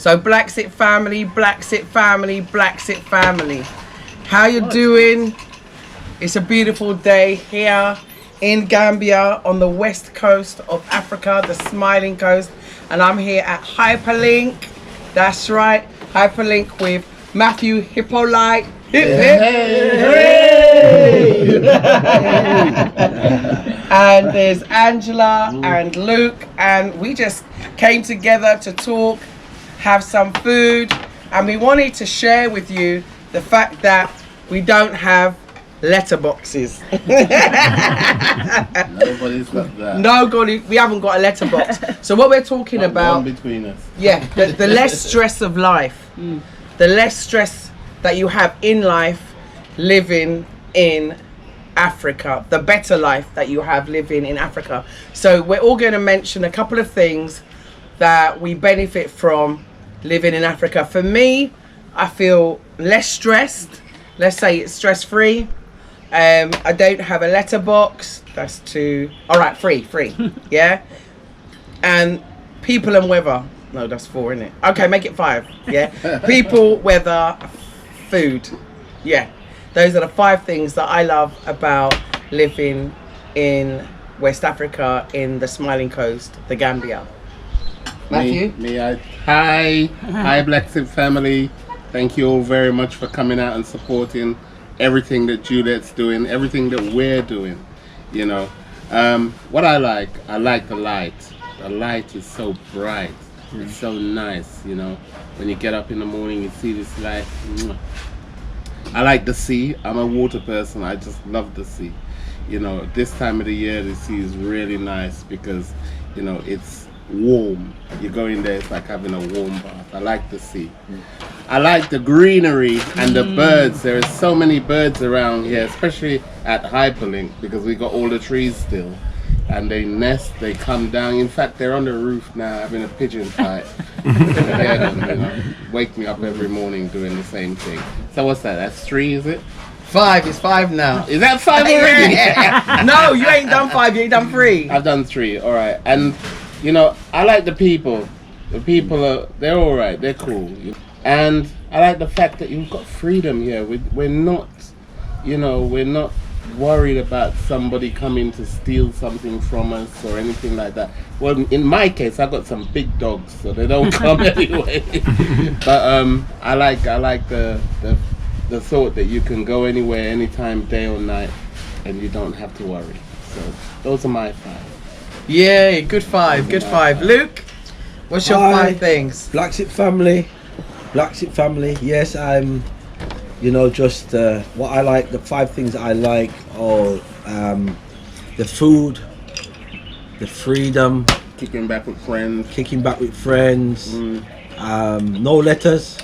So BlaXit family, BlaXit family, BlaXit family. How you doing? It's a beautiful day here in Gambia on the west coast of Africa, the smiling coast. And I'm here at Hyperlink. That's right, Hyperlink with Matthew Hippolyte. Hip, hip. Hey. And there's Angela and Luke, and we just came together to talk, have some food, and we wanted to share with you the fact that we don't have letterboxes. Nobody's got that. Nobody, we haven't got a letterbox. So what we're talking Not about, one between us. yeah, the less stress of life, the less stress that you have in life living in Africa, the better life that you have living in Africa. So we're all going to mention a couple of things that we benefit from living in Africa. For me, I feel less stressed. Let's say it's stress-free. I don't have a letterbox. That's two. All right, free. Yeah. And people and weather. No, that's four, isn't it? Okay, make it five. Yeah. People, weather, food. Yeah. Those are the 5 things that I love about living in West Africa, in the Smiling Coast, the Gambia. Matthew? Hi BlaXit family. Thank you all very much for coming out and supporting everything that Juliet's doing, everything that we're doing. You know, what I like the light. The light is so bright. It's so nice, you know. When you get up in the morning, you see this light. I like the sea. I'm a water person. I just love the sea. You know, this time of the year, the sea is really nice because, you know, it's warm. You go in there, it's like having a warm bath. I like the sea. I like the greenery and the birds. There are so many birds around here, especially at Hyperlink, because we got all the trees still. And they nest, they come down. In fact, they're on the roof now having a pigeon fight. You know, wake me up every morning doing the same thing. So what's that? That's 3, is it? 5. It's 5 now. Is that 5 already? No, you ain't done 5. You ain't done 3. I've done 3. All right. And you know, I like the people. The people they're all right. They're cool. And I like the fact that you've got freedom here. We're not, you know, we're not worried about somebody coming to steal something from us or anything like that. Well, in my case, I've got some big dogs, so they don't come anyway. But I like the thought that you can go anywhere, anytime, day or night, and you don't have to worry. So those are my 5. Yeah, good 5. Good 5. Luke, what's your 5 things? BlaXit family. BlaXit family. Yes, I'm. You know, just what I like, the 5 things I like are the food, the freedom, kicking back with friends, no letters,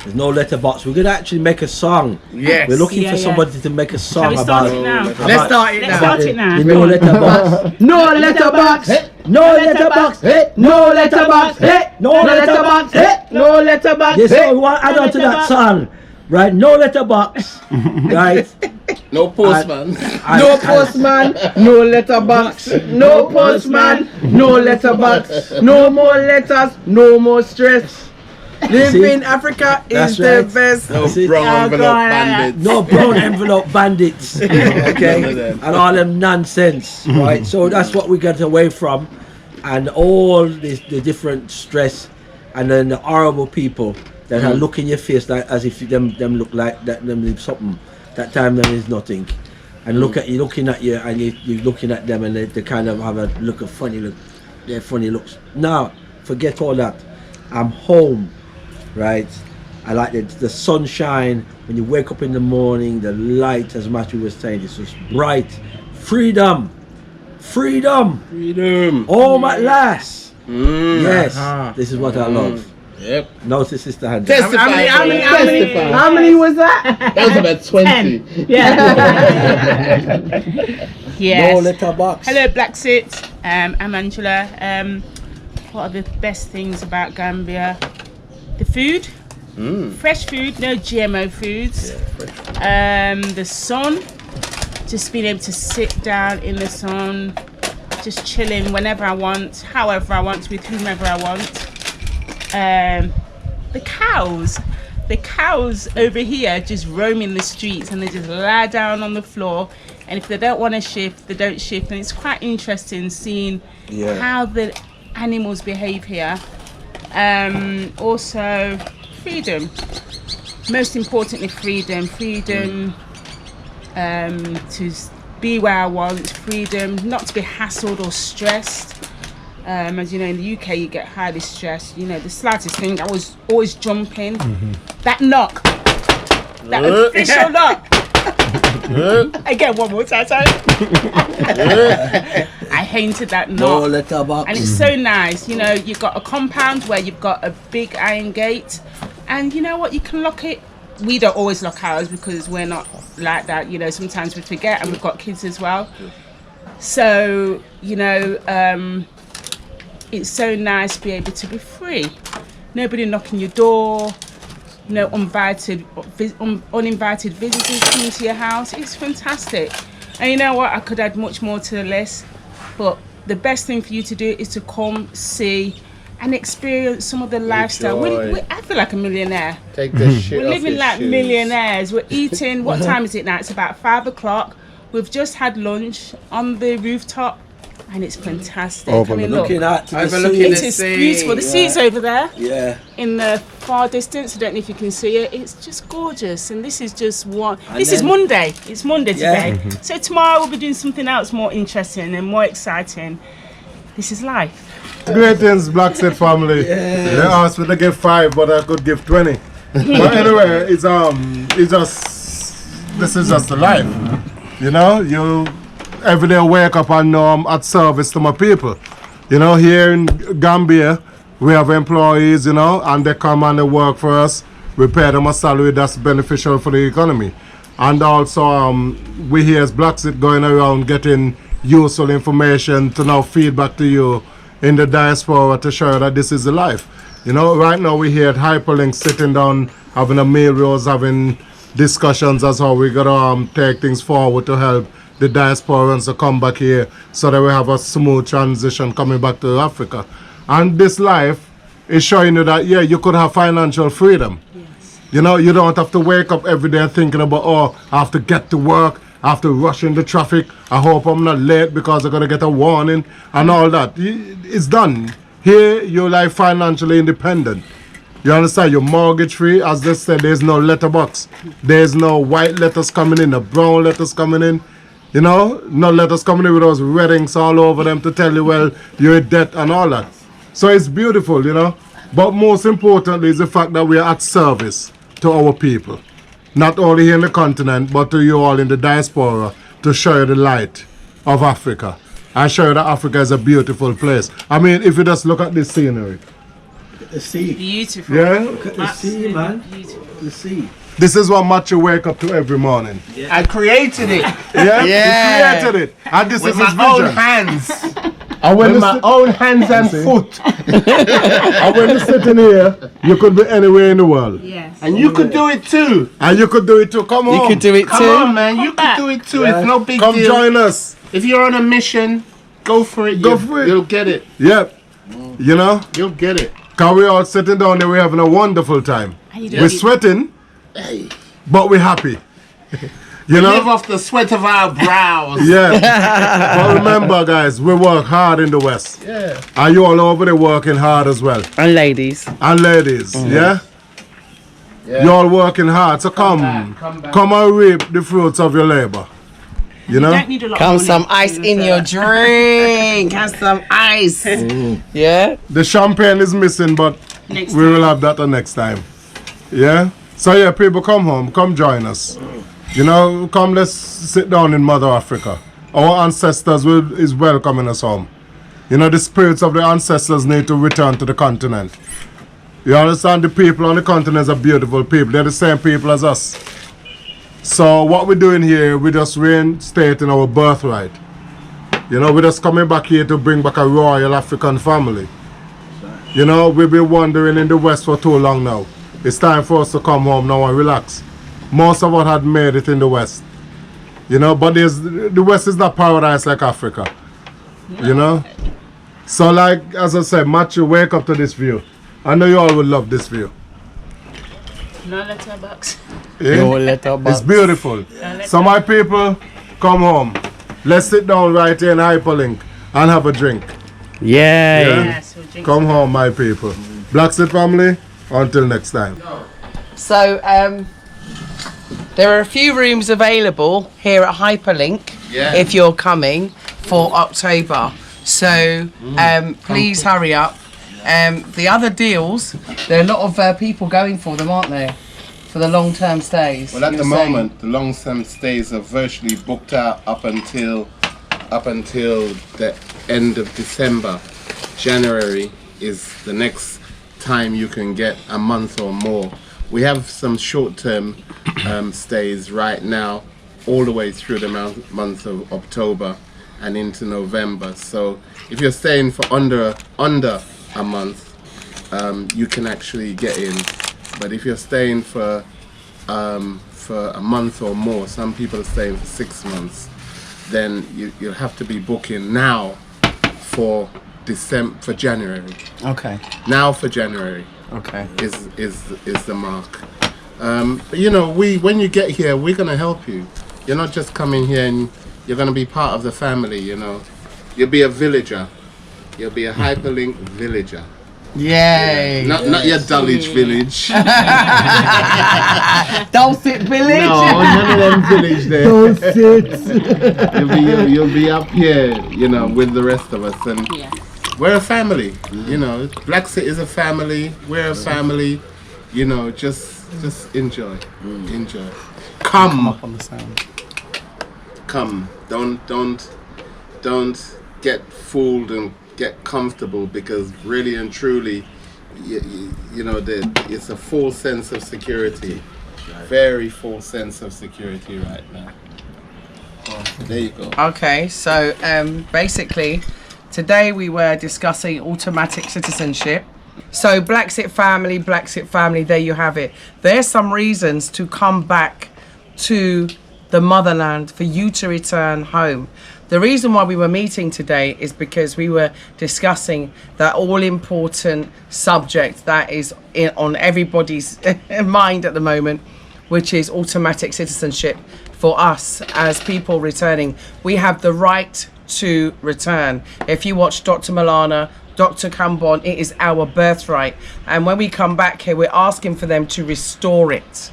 there's no letterbox. We're going to actually make a song. Yes. We're looking for somebody to make a song about it. Let's start it now. No letterbox. No letterbox. No letterbox. No letterbox. No letterbox. No letterbox. Yes, so we want to add on to that song. Right, no letterbox, right? No postman. No postman, no letterbox. No postman, no letterbox. No more letters, no more stress. Living in Africa is the best. No brown envelope bandits. No brown envelope bandits. Okay, and all them nonsense, right? So that's what we get away from, and all the different stress, and then the horrible people that are looking your face like as if them look like that them is something. That time them is nothing, and looking at you, and you're looking at them, and they kind of have a look of funny look. They're funny looks. Now forget all that. I'm home, right? I like the sunshine when you wake up in the morning. The light, as Matthew was saying, is just bright. Freedom. Home at last. Yes, this is what I love. Yep. Notice Sister Hand. How many was that? That was about 20. 10. Yeah. Yes. No letterbox. Hello, BlaXit. I'm Angela. What are the best things about Gambia? The food. Fresh food, no GMO foods. The sun. Just being able to sit down in the sun, just chilling whenever I want, however I want, with whomever I want. the cows. The cows over here just roaming the streets, and they just lie down on the floor, and if they don't want to shift, they don't shift. And it's quite interesting seeing how the animals behave here. Also freedom, most importantly freedom to be where I want, freedom not to be hassled or stressed. As you know, in the UK you get highly stressed. You know, the slightest thing I was always jumping. That knock, that official knock. Again, one more time. I hated that knock. No letterbox. And it's so nice. You know, you've got a compound where you've got a big iron gate, and you know what, you can lock it. We don't always lock ours because we're not like that. You know, sometimes we forget, and we've got kids as well. So, you know, it's so nice to be able to be free. Nobody knocking your door, no uninvited visitors coming to your house. It's fantastic. And you know what, I could add much more to the list, but the best thing for you to do is to come, see and experience some of the lifestyle. I feel like a millionaire. Take this shit We're off living your like shoes. millionaires. We're eating. What time is it now? It's about 5 o'clock. We've just had lunch on the rooftop, and it's fantastic. I mean, look, Looking out to the Overlooking sea. it is beautiful. The sea's over there Yeah. in the far distance. I don't know if you can see it. It's just gorgeous, and this is just one. And This is then- Monday. It's Monday Yeah. today. So tomorrow we'll be doing something else more interesting and more exciting. This is life. Greetings, BlaXit family. They asked me to give 5, but I could give 20. But anyway, it's just, this is just the life. You know, you every day wake up and know I'm at service to my people. You know, here in Gambia, we have employees, you know, and they come and they work for us. We pay them a salary that's beneficial for the economy. And also, we here as BlaXit going around getting useful information to now feed back to you in the diaspora to show you that this is the life. You know, right now we're here at Hyperlink sitting down, having a meal, we was having discussions as how we gotta take things forward to help the diasporans to come back here so that we have a smooth transition coming back to Africa. And this life is showing you that, yeah, you could have financial freedom. You know, you don't have to wake up every day thinking about, oh, I have to get to work, I have to rush in the traffic, I hope I'm not late because I'm going to get a warning and all that. It's done. Here, you're like financially independent. You understand? You're mortgage free. As they said, there's no letterbox. There's no white letters coming in, no brown letters coming in. You know, no letters coming in with those red inks all over them to tell you, well, you're in debt and all that. So it's beautiful, you know. But most importantly is the fact that we are at service to our people. Not only here in the continent, but to you all in the diaspora, to show you the light of Africa and show you that Africa is a beautiful place. I mean, if you just look at this scenery. The sea. Beautiful. Yeah? Look at the sea, man. Beautiful. The sea. This is what Machu wake up to every morning. I created it Yeah? Yeah. He created it. And this with is his my own vision. hands. And when With you my sit- own hands and See? foot. and when you're sitting here, you could be anywhere in the world. Yes. And you could do it too. And you could do it too. Come on. You could do it Come too. on, man. You could do it too. Yeah. It's no big Come deal. join us. If you're on a mission, go for it. Go for it. You'll get it. Yep. You know? You'll get it. Because we're all sitting down there, we're having a wonderful time. And you We're don't- sweating, but we're happy. You Live know? off the sweat of our brows. Yeah. But remember, guys, we work hard in the West. Yeah. And you all over there working hard as well. And ladies. And ladies, yeah? You all working hard. So come back. and reap the fruits of your labor. You know? Don't need a lot Come of money. some ice in your drink. Have some ice. Yeah. The champagne is missing, but Next we will have that the next time. Yeah? So yeah, people come home, come join us. You know, come let's sit down in Mother Africa. Our ancestors is welcoming us home. You know, the spirits of the ancestors need to return to the continent. You understand? The people on the continent are beautiful people. They're the same people as us. So what we're doing here, we're just reinstating our birthright. You know, we're just coming back here to bring back a royal African family. You know, we've been wandering in the West for too long now. It's time for us to come home now and relax. Most of us had made it in the West. You know, but the West is not paradise like Africa. You know? So like, as I said, Matthew, wake up to this view. I know you all would love this view. No letterbox. Eh? No letterbox. It's beautiful. So my people, come home. Let's sit down right here in Hyperlink and have a drink. Yeah. Yeah? Yes, we'll drink Come home, my people. BlaXit family, until next time. So there are a few rooms available here at Hyperlink if you're coming for October. So please hurry up. The other deals, there are a lot of people going for them, aren't there? For the long-term stays. Well, at you the were saying. moment, the long-term stays are virtually booked out up until the end of December. January is the next time you can get a month or more. We have some short-term stays right now, all the way through the month of October and into November. So if you're staying for under a month, you can actually get in. But if you're staying for a month or more, some people are staying for 6 months, then you'll have to be booking now for January. Okay. Now for January Okay. is the mark. But you know, when you get here, we're gonna help you. You're not just coming here and you're gonna be part of the family. You know, you'll be a villager. You'll be a hyperlink villager. Yay. Not your Dulwich village. Dulcet Village. No, none of them village there. You'll be up here, you know, with the rest of us, and Yeah. we're a family. You know, BlaXit is a family. We're a family. You know, just enjoy, enjoy. Come Up on the sound. come. Don't get fooled and get comfortable, because really and truly, you know, it's a full sense of security. Very full sense of security right now. There you go. Okay, so basically, today we were discussing automatic citizenship. So BlaXit family, there you have it. There's some reasons to come back to the motherland, for you to return home. The reason why we were meeting today is because we were discussing that all-important subject that is on everybody's mind at the moment, which is automatic citizenship. For us as people returning, we have the right to return. If you watch Dr. Malana, Dr. Kambon, it is our birthright. And when we come back here, we're asking for them to restore it.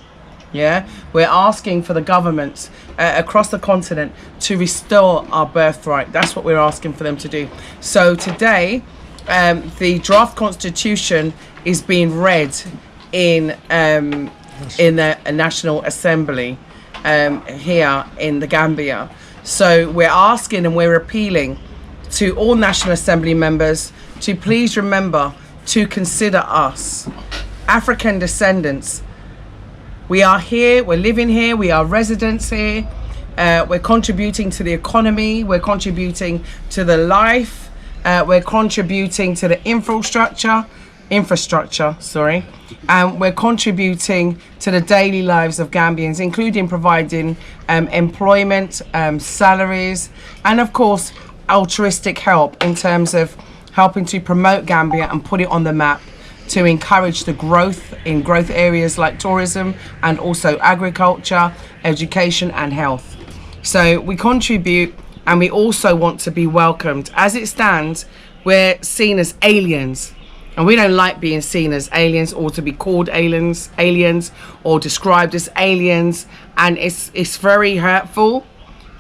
Yeah, we're asking for the governments across the continent to restore our birthright. That's what we're asking for them to do. So today, the draft constitution is being read in the National Assembly here in the Gambia. So we're asking and we're appealing to all National Assembly members to please remember to consider us, African descendants. We are here, we're living here, we are residents here, we're contributing to the economy, we're contributing to the life, we're contributing to the infrastructure, and we're contributing to the daily lives of Gambians, including providing employment, salaries, and of course, altruistic help in terms of helping to promote Gambia and put it on the map, to encourage the growth in growth areas like tourism and also agriculture, education and health. So we contribute, and we also want to be welcomed. As it stands, we're seen as aliens, and we don't like being seen as aliens or to be called aliens or described as aliens, and it's very hurtful,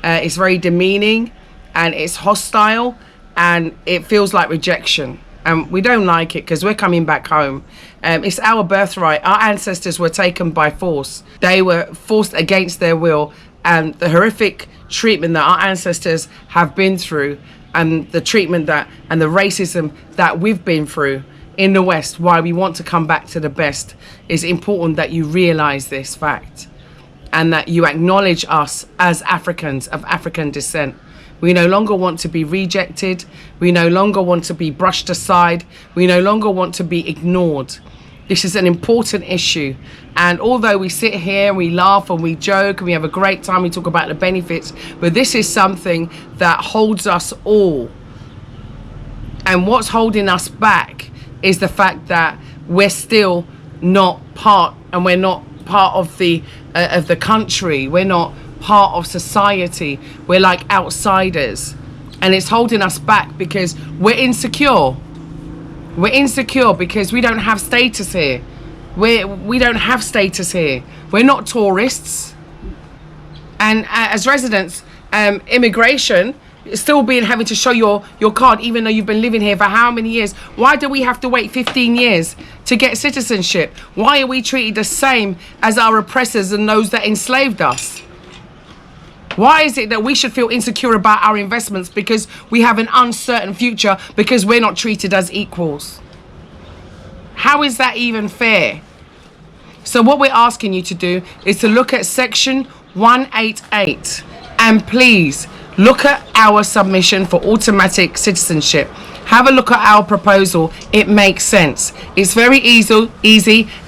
it's very demeaning, and it's hostile, and it feels like rejection. And we don't like it because we're coming back home. It's our birthright. Our ancestors were taken by force. They were forced against their will, and the horrific treatment that our ancestors have been through, and the treatment and the racism that we've been through in the West, why we want to come back to the best, is important that you realize this fact and that you acknowledge us as Africans of African descent. We no longer want to be rejected. We no longer want to be brushed aside. We no longer want to be ignored. This is an important issue. And although we sit here and we laugh and we joke and we have a great time, we talk about the benefits, but this is something that holds us all. And what's holding us back is the fact that we're still not part, and we're not part of the country. We're not part of society. We're like outsiders, and it's holding us back because we're insecure. We're insecure because we don't have status here. We don't have status here. We're not tourists, and as residents, immigration is still having to show your card, even though you've been living here for how many years? Why do we have to wait 15 years to get citizenship? Why are we treated the same as our oppressors and those that enslaved us? Why is it that we should feel insecure about our investments because we have an uncertain future because we're not treated as equals? How is that even fair? So what we're asking you to do is to look at section 188 and please look at our submission for automatic citizenship. Have a look at our proposal. It makes sense. It's very easy.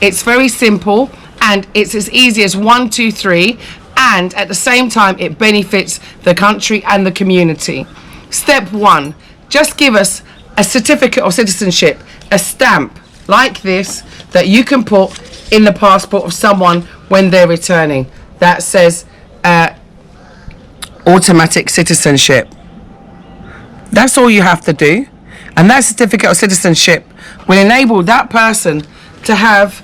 It's very simple, and it's as easy as 1, 2, 3. And at the same time, it benefits the country and the community. Step 1, just give us a certificate of citizenship, a stamp like this that you can put in the passport of someone when they're returning that says automatic citizenship. That's all you have to do, and that certificate of citizenship will enable that person to have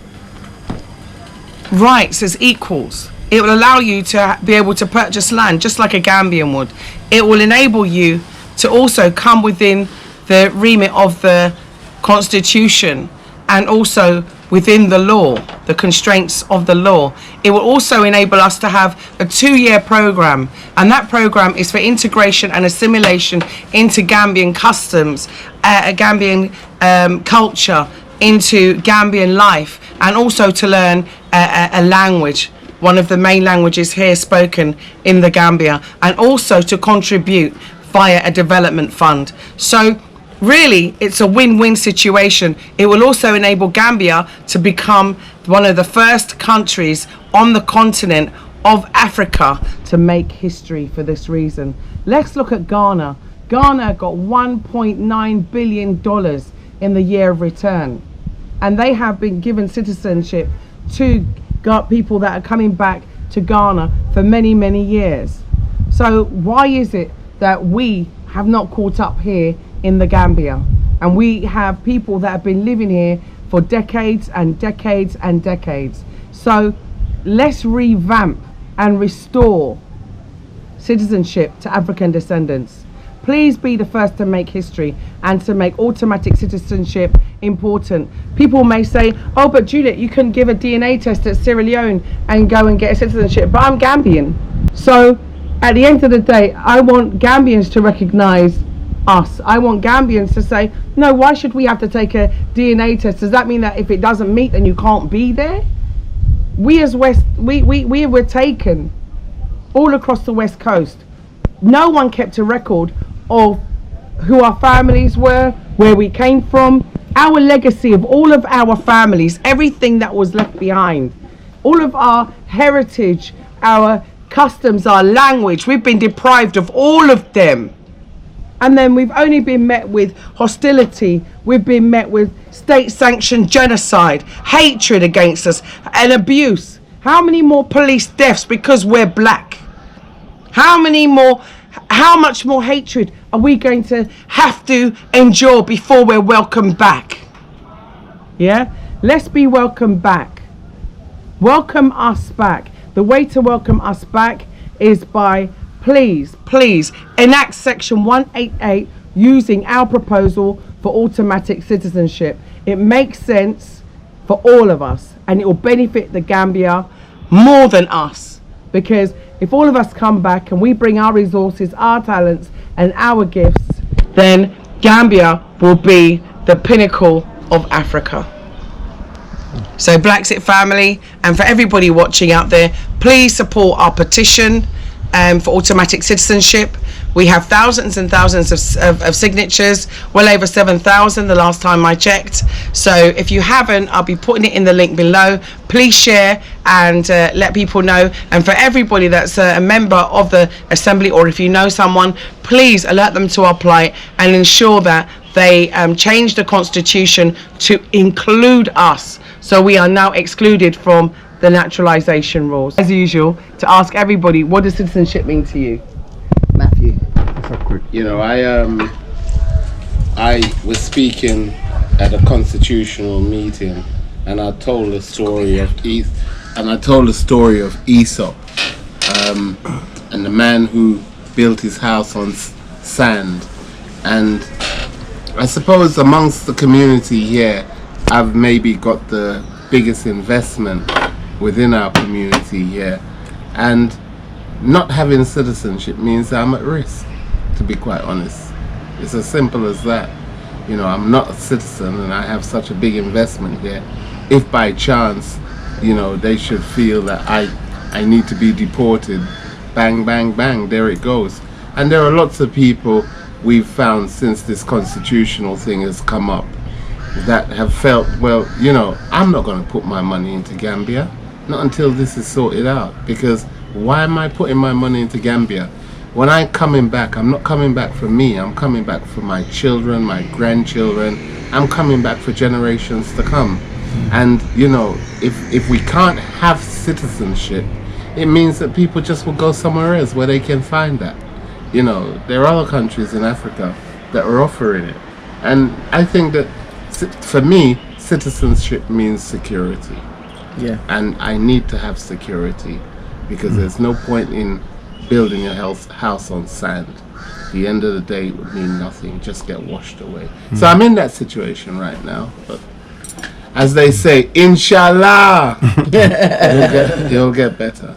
rights as equals. It will allow you to be able to purchase land just like a Gambian would. It will enable you to also come within the remit of the Constitution and also within the law, the constraints of the law. It will also enable us to have a 2-year program, and that program is for integration and assimilation into Gambian customs, Gambian culture, into Gambian life, and also to learn a language, one of the main languages here spoken in the Gambia, and also to contribute via a development fund. So really, it's a win-win situation. It will also enable Gambia to become one of the first countries on the continent of Africa to make history for this reason. Let's look at Ghana. Ghana got $1.9 billion in the year of return, and they have been given citizenship to people that are coming back to Ghana for many, many years. So why is it that we have not caught up here in the Gambia, and we have people that have been living here for decades and decades and decades? So let's revamp and restore citizenship to African descendants. Please be the first to make history and to make automatic citizenship important. People may say, oh, but Juliet, you can give a DNA test at Sierra Leone and go and get a citizenship, but I'm Gambian. So at the end of the day, I want Gambians to recognize us. I want Gambians to say, no, why should we have to take a DNA test? Does that mean that if it doesn't meet, then you can't be there? We as West, we were taken all across the West Coast. No one kept a record of who our families were, where we came from, our legacy of all of our families, everything that was left behind, all of our heritage, our customs, our language. We've been deprived of all of them. And then we've only been met with hostility. We've been met with state-sanctioned genocide, hatred against us, and abuse. How many more police deaths because we're black? How much more hatred are we going to have to endure before we're welcomed back? Yeah? Let's be welcomed back. Welcome us back. The way to welcome us back is by please enact section 188 using our proposal for automatic citizenship. It makes sense for all of us, and it will benefit the Gambia more than us, because if all of us come back and we bring our resources, our talents and our gifts, then Gambia will be the pinnacle of Africa. So BlaXit family, and for everybody watching out there, please support our petition for automatic citizenship. We have thousands and thousands of signatures, well over 7,000 the last time I checked. So if you haven't, I'll be putting it in the link below. Please share and let people know. And for everybody that's a member of the assembly, or if you know someone, please alert them to our plight and ensure that they change the constitution to include us, So we are now excluded from the naturalisation rules. As usual, to ask everybody, what does citizenship mean to you? Matthew. You know, I was speaking at a constitutional meeting, and I told the story of Esau, and the man who built his house on sand. And I suppose amongst the community here, I've maybe got the biggest investment within our community here, and not having citizenship means I'm at risk, to be quite honest. It's as simple as that. You know, I'm not a citizen and I have such a big investment here. If by chance, you know, they should feel that I need to be deported, bang, bang, bang, there it goes. And there are lots of people we've found since this constitutional thing has come up that have felt, well, you know, I'm not going to put my money into Gambia, not until this is sorted out, because why am I putting my money into Gambia? When I'm coming back, I'm not coming back for me, I'm coming back for my children, my grandchildren, I'm coming back for generations to come. And, you know, if we can't have citizenship, it means that people just will go somewhere else where they can find that. You know, there are other countries in Africa that are offering it. And I think that, for me, citizenship means security. Yeah. And I need to have security, because there's no point in building a house on sand. At the end of the day, it would mean nothing, just get washed away. So I'm in that situation right now, but as they say, inshallah, you'll get better.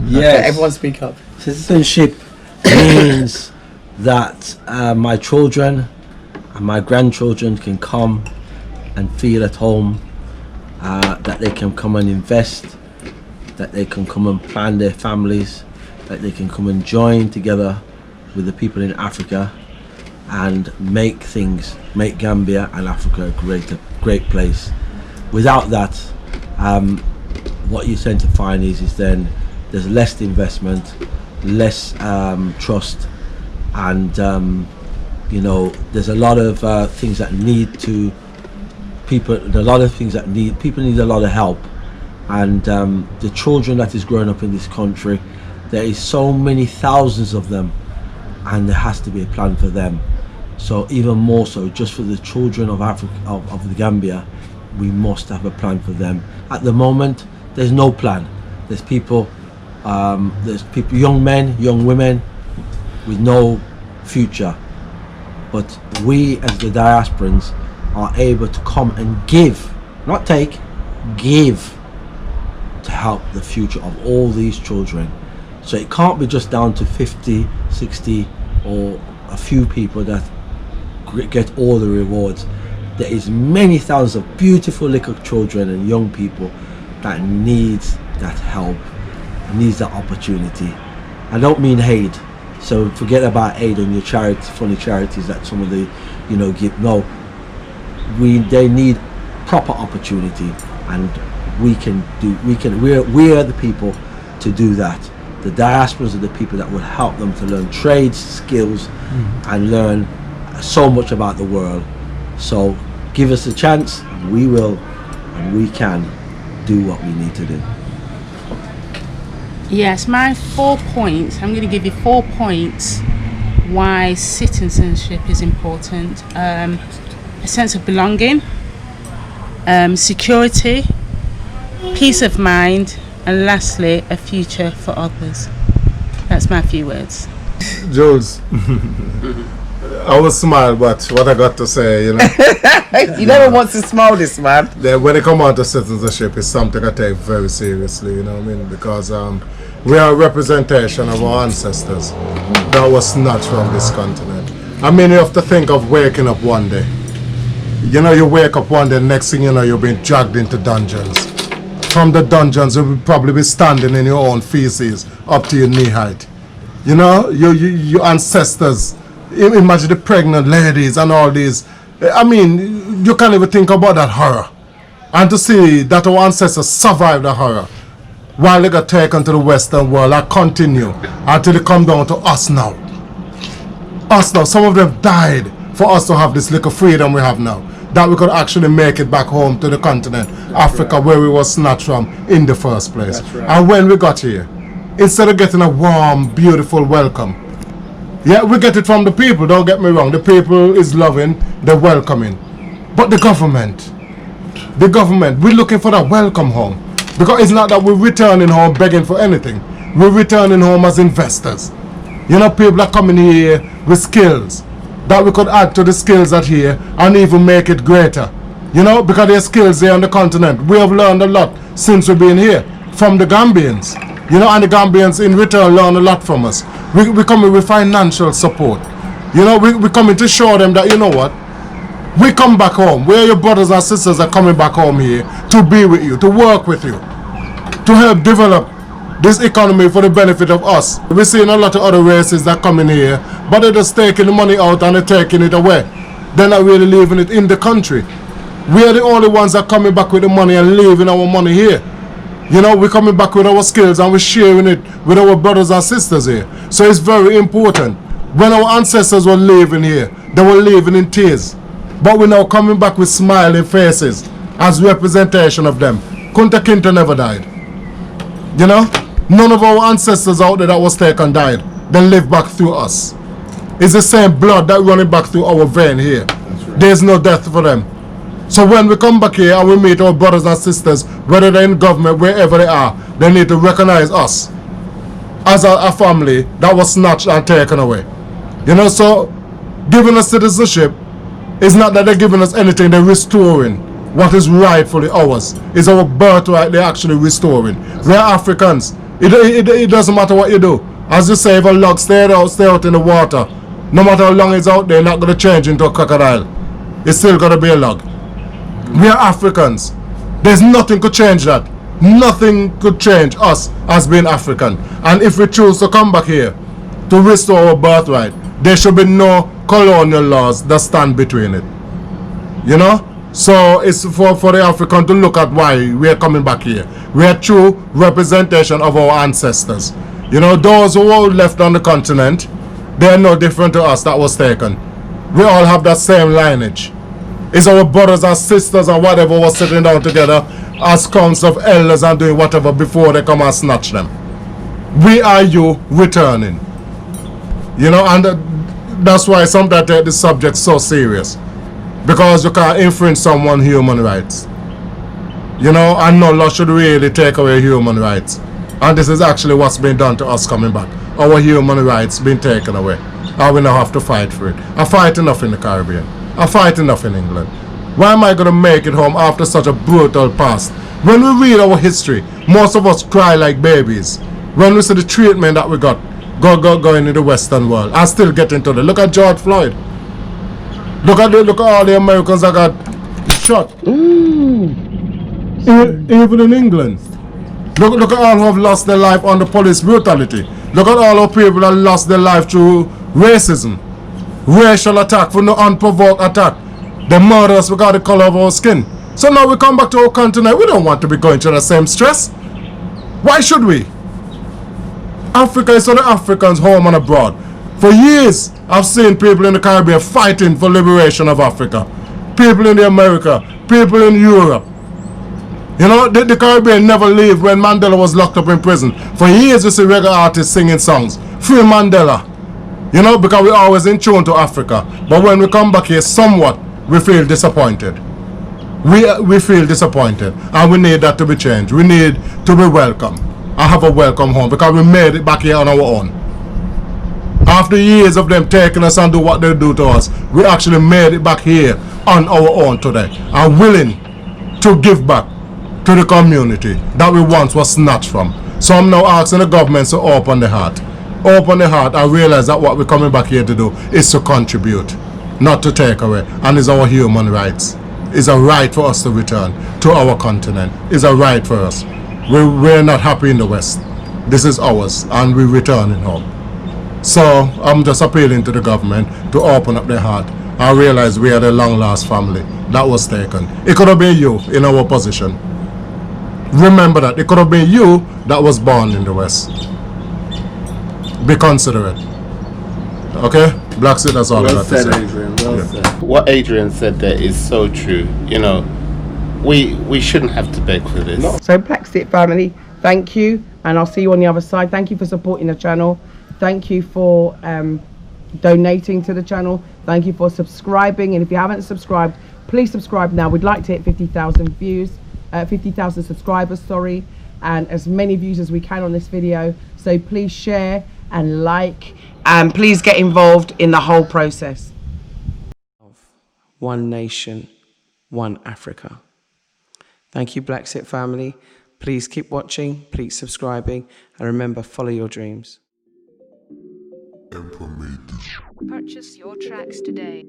Yes. Everyone speak up. Citizenship means that my children and my grandchildren can come and feel at home, that they can come and invest, that they can come and plan their families, that they can come and join together with the people in Africa and make Gambia and Africa a great place. Without that, what you tend to find is then there's less investment, less trust, and you know, there's a lot of things that people need a lot of help. And the children that is growing up in this country, there is so many thousands of them, and there has to be a plan for them. So even more so, just for the children of Africa, of the Gambia, we must have a plan for them. At the moment, there's no plan. There's people, young men, young women, with no future. But we, as the diasporans, are able to come and give, not take, give, to help the future of all these children. So it can't be just down to 50, 60, or a few people that get all the rewards. There is many thousands of beautiful little children and young people that needs that help, needs that opportunity. I don't mean aid, so forget about aid and your charity, funny charities that some of the, you know, give. No, they need proper opportunity, and we're the people to do that. The diasporas are the people that will help them to learn trades, skills, and learn so much about the world. So give us a chance, and we will, and we can do what we need to do. Yes, my 4 points. I'm going to give you 4 points why citizenship is important. A sense of belonging, security, peace of mind, and lastly, a future for others. That's my few words. Jules, I was smart, but what I got to say, you know. You never want to smile, this man. When it comes on to citizenship, it's something I take very seriously, you know what I mean? Because we are a representation of our ancestors that was snatched from this continent. I mean, you have to think of waking up one day. You know, you wake up one day, next thing you know, you've been dragged into dungeons. From the dungeons, you'll probably be standing in your own feces up to your knee height. You know, your ancestors, imagine the pregnant ladies and all these. I mean, you can't even think about that horror. And to see that our ancestors survived the horror while they got taken to the Western world and continue until they come down to us now. Us now, some of them died for us to have this little freedom we have now. that we could actually make it back home to the continent, Africa, where we were snatched from in the first place. That's right. And when we got here, instead of getting a warm, beautiful welcome, yeah, we get it from the people, don't get me wrong. The people is loving, they're welcoming. But the government, we're looking for that welcome home. Because it's not that we're returning home begging for anything. We're returning home as investors. You know, people are coming here with skills that we could add to the skills that here and even make it greater. You know, because there's skills here on the continent. We have learned a lot since we've been here from the Gambians. You know, and the Gambians in return learn a lot from us. We come with financial support. You know, we coming to show them that, you know what, we come back home. Where your brothers and sisters are coming back home here to be with you, to work with you, to help develop this economy for the benefit of us. We're seeing a lot of other races that come in here, but they're just taking the money out and they're taking it away. They're not really leaving it in the country. We are the only ones that are coming back with the money and leaving our money here. You know, we're coming back with our skills and we're sharing it with our brothers and sisters here. So it's very important. When our ancestors were living here, they were living in tears. But we're now coming back with smiling faces as representation of them. Kunta Kinte never died. You know? None of our ancestors out there that was taken died. They live back through us. It's the same blood that running back through our vein here. Right. There's no death for them. So when we come back here and we meet our brothers and sisters, whether they're in government, wherever they are, they need to recognize us as a family that was snatched and taken away. You know, so giving us citizenship is not that they're giving us anything, they're restoring what is rightfully ours. It's our birthright they're actually restoring. We're Africans. It doesn't matter what you do. As you say, if a log stay out in the water, no matter how long it's out there, not going to change into a crocodile. It's still going to be a log. We are Africans. There's nothing could change that. Nothing could change us as being African. And if we choose to come back here to restore our birthright, there should be no colonial laws that stand between it. You know? So it's for the African to look at why we are coming back here. We are true representation of our ancestors. You know, those who were left on the continent, they are no different to us that was taken. We all have that same lineage. It's our brothers and sisters and whatever was sitting down together as council of elders and doing whatever before they come and snatch them. We are you returning. You know, and that's why sometimes I take this subject so serious. Because you can't infringe someone's human rights. You know, and no law should really take away human rights. And this is actually what's been done to us coming back. Our human rights been taken away. And we now have to fight for it. I fight enough in the Caribbean. I fight enough in England. Why am I going to make it home after such a brutal past? When we read our history, most of us cry like babies. When we see the treatment that we got going in the Western world, and still getting to the look at George Floyd. Look at all the Americans that got shot. Even in England. Look at all who have lost their life under police brutality. Look at all the people that lost their life through racism, racial attack, for no unprovoked attack. They murder us because of the color of our skin. So now we come back to our continent. We don't want to be going through the same stress. Why should we? Africa is for the Africans, home and abroad. For years, I've seen people in the Caribbean fighting for liberation of Africa. People in the America, people in Europe. You know, the Caribbean never leave when Mandela was locked up in prison. For years, you see reggae artists singing songs. Free Mandela. You know, because we're always in tune to Africa. But when we come back here, somewhat, we feel disappointed. We feel disappointed. And we need that to be changed. We need to be welcome. And have a welcome home. Because we made it back here on our own. After years of them taking us and do what they do to us, we actually made it back here on our own today. And willing to give back to the community that we once was snatched from. So I'm now asking the government to open the heart. Open the heart and realize that what we're coming back here to do is to contribute, not to take away. And it's our human rights. It's a right for us to return to our continent. It's a right for us. We're not happy in the West. This is ours and we're returning home. So I'm just appealing to the government to open up their heart and realize we are the long lost family that was taken. It could have been you in our position. Remember that. It could have been you that was born in the West. Be considerate. Okay, BlaXit, that's all I Well got to said, say. Adrian. Well said. What Adrian said there is so true. You know, we shouldn't have to beg for this. So BlaXit family, thank you, and I'll see you on the other side. Thank you for supporting the channel. Thank you for donating to the channel. Thank you for subscribing, and if you haven't subscribed, please subscribe now. We'd like to hit 50,000 views, 50,000 subscribers, sorry, and as many views as we can on this video. So please share and like, and please get involved in the whole process. One nation, one Africa. Thank you, BlaXit family. Please keep watching, please subscribing, and remember, follow your dreams. Purchase your tracks today.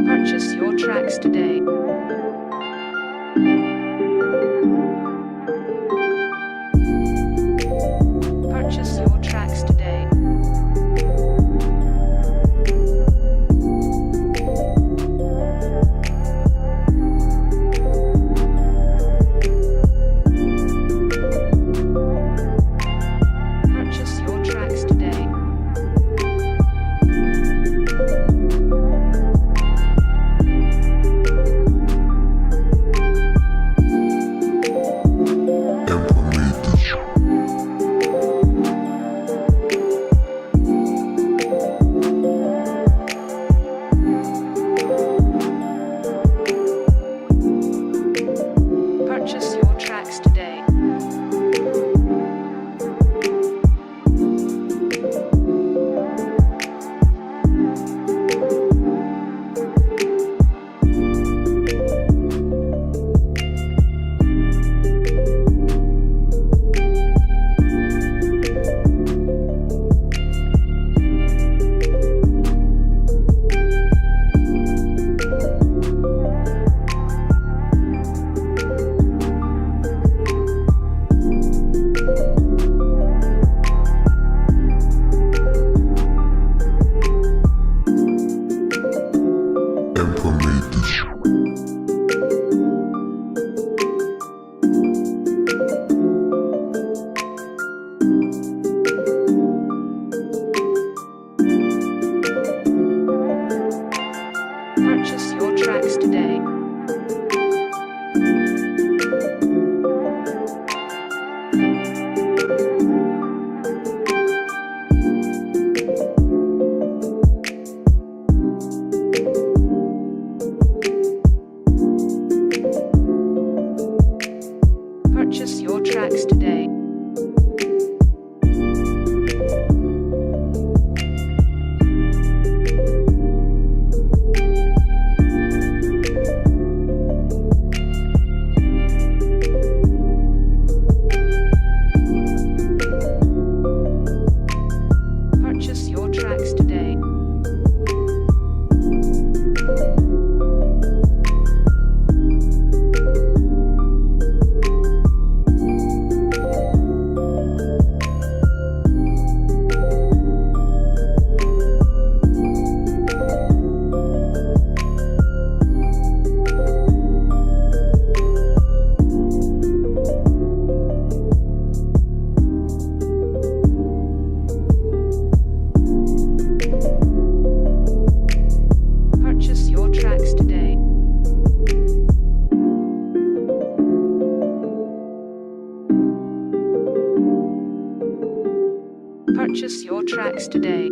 Purchase your tracks today. Purchase your tracks today. Purchase your tracks today. Purchase your tracks today. Purchase your tracks today. Purchase your tracks today. Purchase your tracks today. Purchase your tracks today. Purchase your tracks today.